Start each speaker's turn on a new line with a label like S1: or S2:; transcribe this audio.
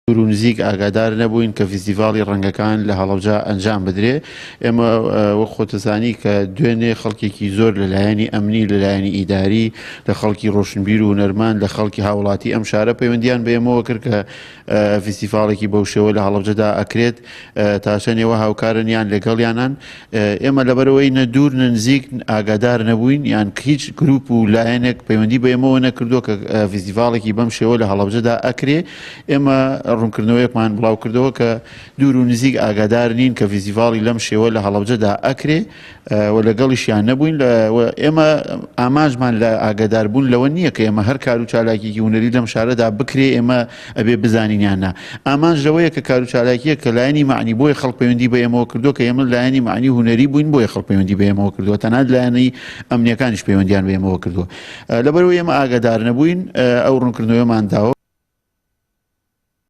S1: دوور و نزیک ئاگادار نەبووین کە فیستیڤاڵی ڕەنگەکان لە هەڵەبجە ئەنجام بدرێ. ئێمە وەک خۆتەزانی کە دوێنێ خەڵکێکی زۆر لەلایەنی ئەمنی لەلایەنی ئیداری لە خەڵکی ڕۆشنبیر و هونەرماند لە خەڵکی هاوڵاتی ئەم شارە پەیوەندیان بەیەمەوە کرد کە فیستیڤاڵێکی بەو شێوە لە هەڵەبجەدا ئەکرێت تا چەندێوە هاوکارنیان لەگەڵیانان. ئێمە لەبەرەوەی نە دوور نە نزیک ئاگادار نەبووین یان هیچ گروپ و لایەنێک پەیوەندی بەیەمەوە نەکردووە کە فیستیڤاڵێکی بەم شێوە لە هەڵەبجەدا ئەکرێ. ئێمە ڕوونکردنەوەیەکمان بڵاو کردەوە کە دوور و نزیک ئاگادار نین کە فیستیڤاڵی لەم شێوە لە هەڵەبجەدا ئەکرێ و لەگەڵیشیان نەبووین. ئێمە ئاماژمان لە ئاگاداربوون لەوە نییە کە ئێمە هەر کار و چالاکیی هونەری لەم شارەدا بکرێ ئێمە ئەبێ بزانینیاننا. ئامانج لەوەیە کە کار و چالاکیە کە لایەنی معنی بۆی خەڵک پەیوەندی بە ئێمەوە کردووە کە ئێمە لایەنی معنی هونەری بووین بۆی خەڵک پەیوەندی بە ئێمەوە کردووە، تەنانەت لایەنی ئەمنیەکانیش پەیوەندیان بە ئێمەوە کردووە. لەبەرەوەی ئێمە ئاگادار نەبووین ئەو ڕوونکردنەوەیەمان داوە.